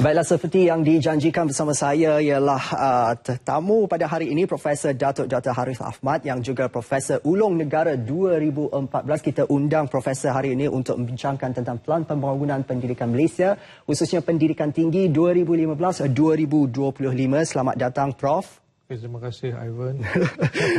Baiklah, seperti yang dijanjikan bersama saya ialah tetamu pada hari ini Profesor Datuk Dr. Harith Ahmad yang juga Profesor Ulung Negara 2014. Kita undang Profesor hari ini untuk membincangkan tentang Pelan Pembangunan Pendidikan Malaysia, khususnya pendidikan tinggi 2015-2025. Selamat datang, Prof. Terima kasih, Ivan.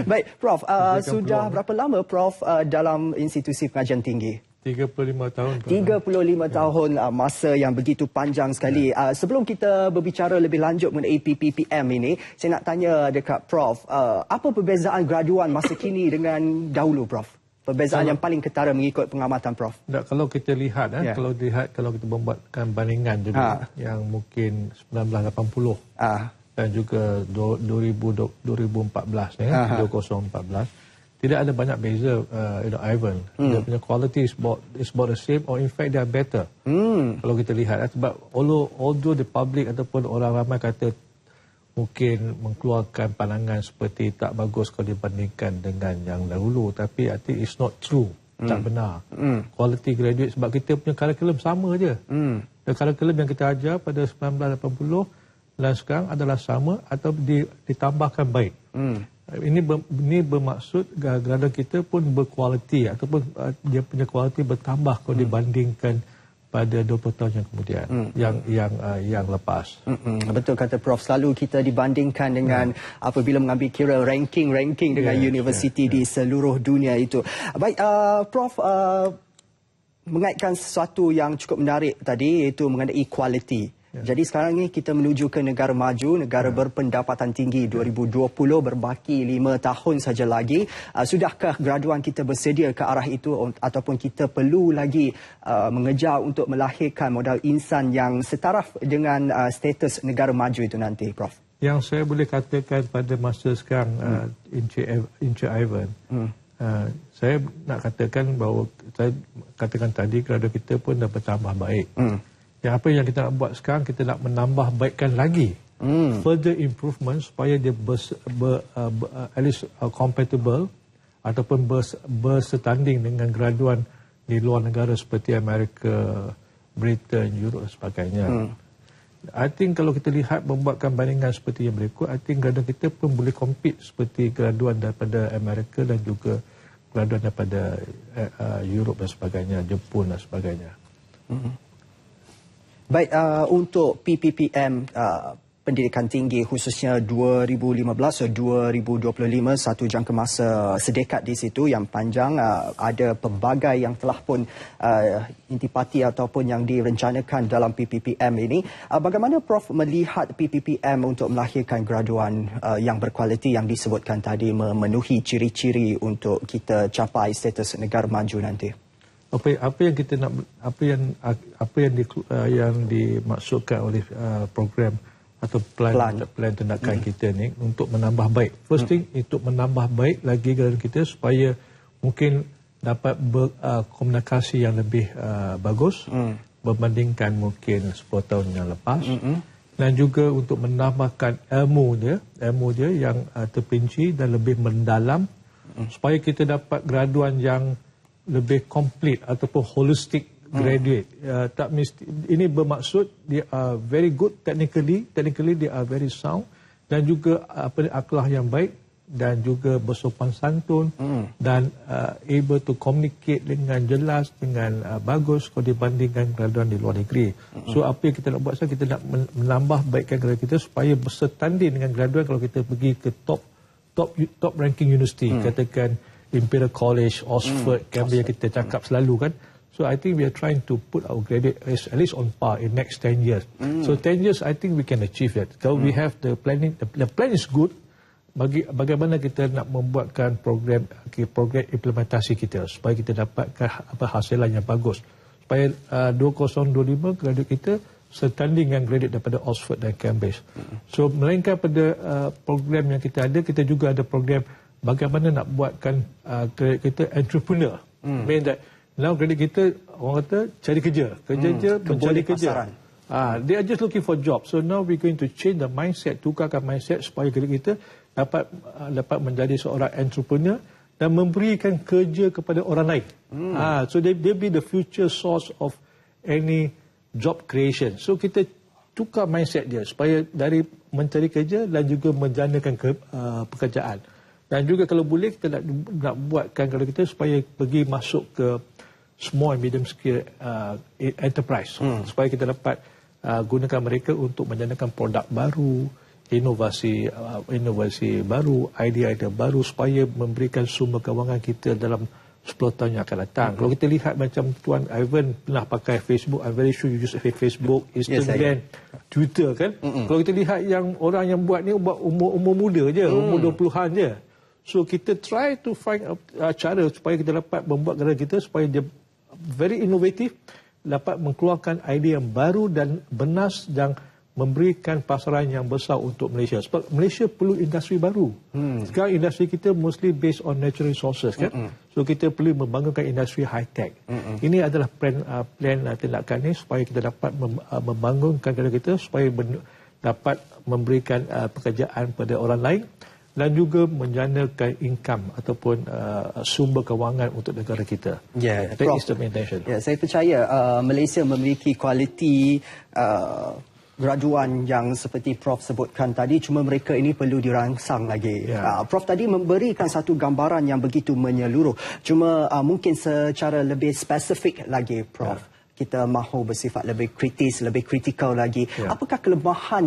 Baik, Prof. Sudah berapa lama Prof dalam institusi pengajian tinggi? 35 tahun. 35 tahun, masa yang begitu panjang sekali. Sebelum kita berbicara lebih lanjut mengenai PPPM ini, saya nak tanya dekat Prof, apa perbezaan graduan masa kini dengan dahulu, Prof? Perbezaan yang paling ketara mengikut pengamatan Prof. Kalau kita lihat, kalau kita membuatkan bandingan juga yang mungkin 1980 dan juga 2014, 2014. Tidak ada banyak beza, Ivan. Dia punya quality is about the same, or in fact they are better. Kalau kita lihat, sebab although the public ataupun orang ramai kata mungkin mengeluarkan pandangan seperti tak bagus kalau dibandingkan dengan yang dahulu, tapi I think it's not true, tak benar. Quality graduate, sebab kita punya curriculum sama je. Dan curriculum yang kita ajar pada 1980 dan sekarang adalah sama atau ditambahkan baik. Ini bermaksud graduan kita pun berkualiti ataupun dia punya kualiti bertambah kalau dibandingkan pada 20 tahun yang kemudian yang lepas. Betul kata Prof, selalu kita dibandingkan dengan apabila mengambil kira ranking dengan universiti di seluruh dunia itu. Baik, Prof, mengaitkan sesuatu yang cukup menarik tadi, iaitu mengenai kualiti. Jadi sekarang ni kita menuju ke negara maju, negara berpendapatan tinggi 2020, berbaki 5 tahun saja lagi. Sudahkah graduan kita bersedia ke arah itu ataupun kita perlu lagi mengejar untuk melahirkan modal insan yang setaraf dengan status negara maju itu nanti, Prof? Yang saya boleh katakan pada masa sekarang, Encik Ivan, saya nak katakan bahawa saya katakan tadi graduan kita pun dah bertambah baik. Yang apa yang kita nak buat sekarang, kita nak menambah baikkan lagi. Further improvement supaya dia at least compatible ataupun bersetanding dengan graduan di luar negara seperti Amerika, Britain, Europe dan sebagainya. I think kalau kita lihat membuatkan bandingan seperti yang berikut, I think graduan kita pun boleh compete seperti graduan daripada Amerika dan juga graduan daripada Europe dan sebagainya, Jepun dan sebagainya. Baik, untuk PPPM pendidikan tinggi khususnya 2015-2025, satu jangka masa sedekat di situ yang panjang, ada pelbagai yang telah pun intipati ataupun yang direncanakan dalam PPPM ini. Bagaimana Prof melihat PPPM untuk melahirkan graduan yang berkualiti yang disebutkan tadi, memenuhi ciri-ciri untuk kita capai status negara maju nanti? Apa yang kita nak, yang dimaksudkan oleh program atau plan tindakan kita ni untuk menambah baik. First thing, untuk menambah baik lagi graduan kita supaya mungkin dapat berkomunikasi yang lebih bagus berbandingkan mungkin 10 tahun yang lepas. Dan juga untuk menambahkan ilmu dia yang terperinci dan lebih mendalam supaya kita dapat graduan yang lebih komplit ataupun holistic graduate. Tak mesti, ini bermaksud dia are very good technically they are very sound, dan juga akhlak yang baik dan juga bersopan santun dan able to communicate dengan jelas, dengan bagus kalau dibandingkan graduan di luar negeri. So apa yang kita nak buat, kita nak menambah baikkan graduan kita supaya bersetanding dengan graduan kalau kita pergi ke top ranking university, katakan Imperial College, Oxford, Cambridge yang kita cakap selalu kan. So I think we are trying to put our graduate at least on par in next 10 years. So 10 years I think we can achieve that. So we have the planning, the plan is good. Bagaimana kita nak membuatkan program implementasi kita supaya kita dapatkan hasilan yang bagus. Supaya 2025 graduate kita setanding dengan graduate daripada Oxford dan Cambridge. So melainkan pada program yang kita ada, kita juga ada program bagaimana nak buatkan kita entrepreneur. Mean that now graduate kita, orang kata cari kerja mencari kerja. They are just looking for job. So now we're going to change the mindset, tukarkan mindset supaya graduate kita dapat menjadi seorang entrepreneur dan memberikan kerja kepada orang lain. So they be the future source of any job creation. So kita tukar mindset dia supaya dari mencari kerja dan juga menjanakan pekerjaan. Dan juga kalau boleh kita nak buatkan kalau kita supaya pergi masuk ke small and medium scale enterprise supaya kita dapat gunakan mereka untuk menjanakan produk baru, inovasi baru, idea-idea baru supaya memberikan sumber kewangan kita dalam 10 tahun yang akan datang. Kalau kita lihat macam Tuan Ivan pernah pakai Facebook, I'm very sure you use Facebook, Instagram, Twitter kan. Kalau kita lihat yang orang yang buat ni buat umur muda je, umur 20-an je. So kita try to find cara supaya kita dapat membuat negara kita supaya dia very innovative, dapat mengeluarkan idea yang baru dan benas dan memberikan pasaran yang besar untuk Malaysia. Sebab Malaysia perlu industri baru. Sekarang industri kita mostly based on natural resources kan. So kita perlu membangunkan industri high tech. Ini adalah plan tindakan ini supaya kita dapat membangunkan negara kita supaya dapat memberikan pekerjaan pada orang lain dan juga menjanakan income ataupun sumber kewangan untuk negara kita. Yeah, that is the intention. Ya, saya percaya Malaysia memiliki kualiti graduan yang seperti Prof sebutkan tadi, cuma mereka ini perlu dirangsang lagi. Prof tadi memberikan satu gambaran yang begitu menyeluruh, cuma mungkin secara lebih spesifik lagi Prof. Kita mahu bersifat lebih kritis, lebih kritikal lagi. Apakah kelemahan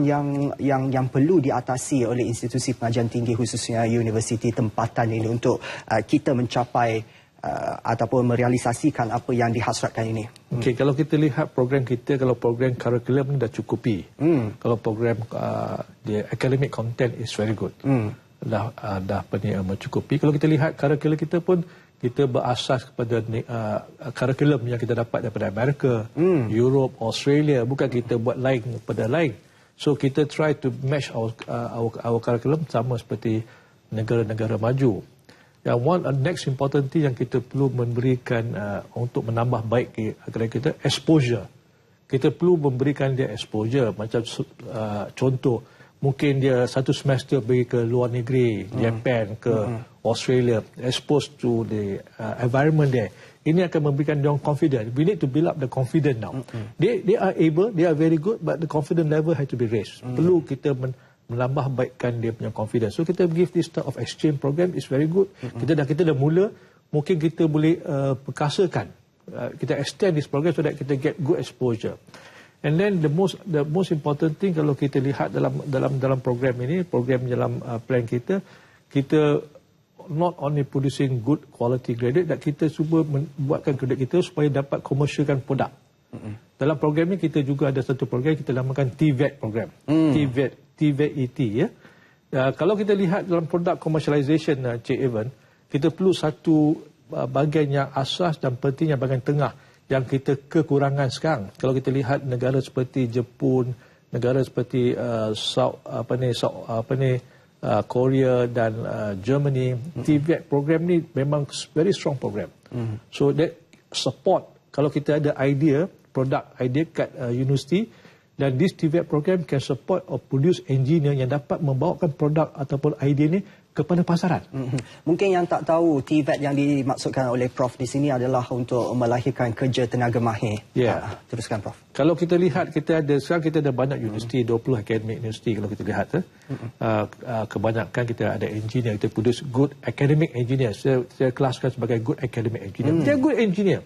yang perlu diatasi oleh institusi pengajian tinggi khususnya universiti tempatan ini untuk kita mencapai ataupun merealisasikan apa yang dihasratkan ini? Okey, kalau kita lihat program kita, kalau program curriculum ni dah cukupi. Kalau program the academic content is very good. Dah mencukupi. Kalau kita lihat curriculum kita pun kita berasas kepada curriculum yang kita dapat daripada Amerika, Europe, Australia, bukan kita buat lain daripada lain. So kita try to match our curriculum sama seperti negara-negara maju. Yang next important thing yang kita perlu memberikan untuk menambah baik agar kita exposure. Kita perlu memberikan dia exposure. Macam contoh, mungkin dia satu semester pergi ke luar negeri, Japan, ke Australia, exposed to the environment there. Ini akan memberikan dia confidence. We need to build up the confidence now. They are able, they are very good, but the confidence level has to be raised. Perlu kita menambah baikkan dia punya confidence. So kita give this type of exchange program is very good. Kita dah mula, mungkin kita boleh perkasakan. Kita extend this program so that kita get good exposure. And then the most important thing kalau kita lihat dalam program ini, program dalam plan kita not only producing good quality graduate, dan kita cuba membuatkan graduate kita supaya dapat commercialkan produk. Dalam program ini kita juga ada satu program kita namakan TVET program. TVET ya. Kalau kita lihat dalam produk commercialization Cik Evan, kita perlu satu bahagian yang asas dan penting yang bahagian tengah yang kita kekurangan sekarang. Kalau kita lihat negara seperti Jepun, negara seperti Korea dan Germany, TVET program ni memang very strong program. So that support kalau kita ada idea, produk idea kat universiti, dan this TVET program can support or produce engineer yang dapat membawakan produk ataupun idea ni kepada pasaran. Mungkin yang tak tahu, TVET yang dimaksudkan oleh Prof di sini adalah untuk melahirkan kerja tenaga mahir. Teruskan Prof. Kalau kita lihat, sekarang kita ada banyak universiti, 20 academic universiti kalau kita lihat. Kebanyakan kita ada engineer, kita produce good academic engineer. Saya kelaskan sebagai good academic engineer. They are good engineer.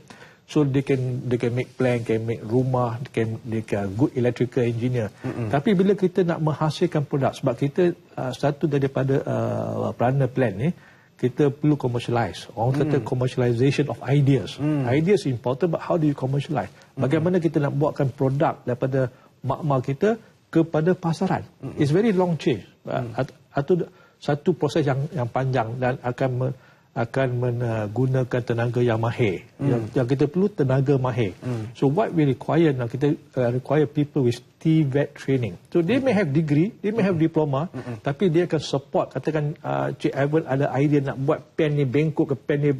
So they can make plan, can make rumah, they can good electrical engineer. Tapi bila kita nak menghasilkan produk, sebab kita satu daripada peranan plan ni, kita perlu commercialize. Orang kata commercialization of ideas. Ideas important, but how do you commercialize? Bagaimana kita nak buatkan produk daripada makmal kita kepada pasaran? It's very long chain. Atau satu proses yang panjang dan akan menggunakan tenaga yang mahir. Yang kita perlu tenaga mahir. So what we require now, kita require people with TVET training. So they may have degree, they may have diploma, tapi dia akan support. Katakan Cik Ivan ada idea nak buat pen ni bengkok ke pen ni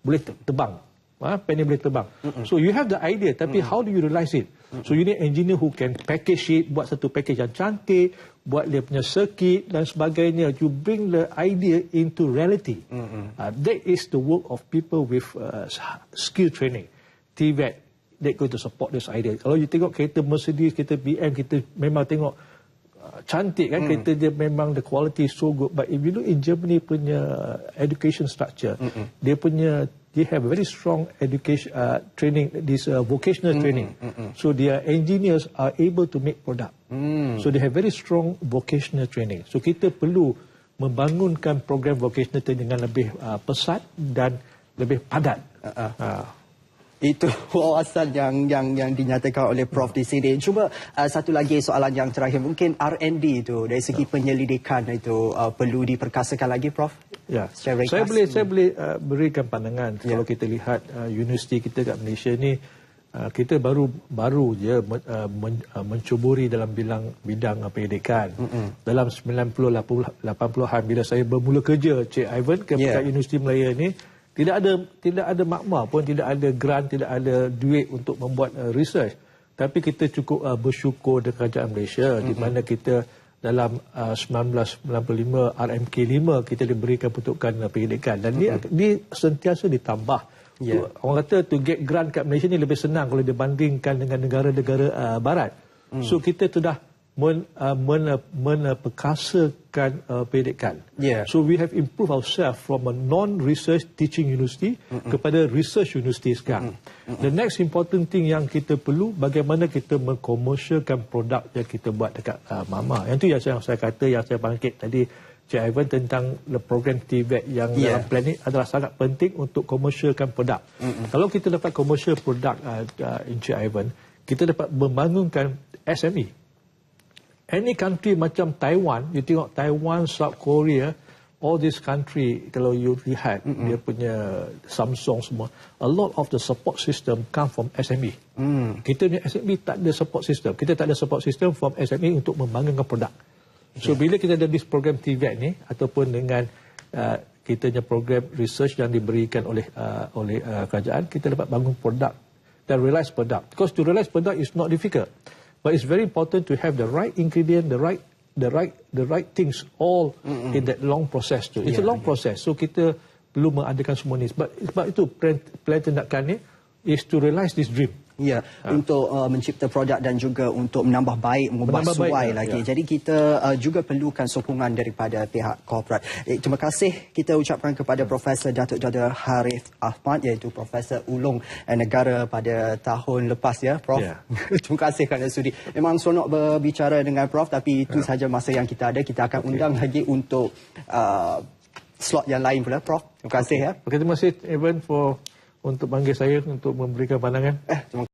boleh terbang. Pen ni boleh terbang. So you have the idea, tapi how do you realize it? So you need engineer who can package it, buat satu package yang cantik, buat dia punya circuit dan sebagainya. You bring the idea into reality. That is the work of people with skill training. TVET they're going to support this idea. Kalau you tengok kereta Mercedes, kereta BM, kita memang tengok cantik kan, kereta dia memang the quality is so good. But if you look in Germany punya education structure, they have very strong education training, this vocational training. So their engineers are able to make product. So they have very strong vocational training. So kita perlu membangunkan program vocational training dengan lebih pesat dan lebih padat. Itu wawasan yang dinyatakan oleh Prof di sini. Cuma satu lagi soalan yang terakhir, mungkin R&D itu dari segi penyelidikan itu perlu diperkasakan lagi, Prof? Ya, saya boleh berikan pandangan. Kalau kita lihat universiti kita kat Malaysia ni, kita baru je mencuburi dalam bidang pendidikan. Dalam 90-80-an bila saya bermula kerja, Cik Ivan, kat Universiti Malaya ni, tidak ada makmur pun, tidak ada grant, tidak ada duit untuk membuat research. Tapi kita cukup bersyukur dengan kerajaan Malaysia, di mana kita dalam 1995 RMK 5 kita diberikan peruntukan pendidikan, dan dia sentiasa ditambah. Orang kata to get grant kat Malaysia ni lebih senang kalau dibandingkan dengan negara-negara barat. So kita sudah memperkasakan pendidikan. So we have improved ourselves from a non-research teaching university kepada research university sekarang. The next important thing yang kita perlu, bagaimana kita mengkomersialkan produk yang kita buat dekat Mama. Yang tu yang saya kata, yang saya bangkit tadi, Cik Ivan, tentang program TVET yang dalam plan ni adalah sangat penting untuk komersialkan produk. Kalau kita dapat komersial produk, Cik Ivan, kita dapat membangunkan SME. Any country macam Taiwan, you tengok Taiwan, South Korea, all this country, kalau you lihat dia punya Samsung semua, a lot of the support system come from SME. Kita punya SME tak ada support system. Kita tak ada support system from SME untuk membangunkan produk. So bila kita ada this program TVET ni, ataupun dengan kita punya program research yang diberikan oleh kerajaan, kita dapat bangun produk dan realize product. Because to realize product is not difficult. But it's very important to have the right ingredient, the right things all in that long process tu. It's a long process. So kita perlu mengadakan semua ni. Sebab itu plan tindakan ni is to realize this dream. Untuk mencipta produk dan juga untuk menambah baik, mengubah suai lagi. Jadi kita juga perlukan sokongan daripada pihak korporat. Terima kasih kita ucapkan kepada Profesor Datuk Dr. Harith Ahmad, iaitu Profesor Ulung Negara pada tahun lepas, ya, Prof. Terima kasih kerana sudi. Memang seronok berbicara dengan Prof, tapi itu sahaja masa yang kita ada. Kita akan undang lagi untuk slot yang lain pula, Prof. Terima kasih. Terima kasih, Evan, untuk panggil saya untuk memberikan pandangan.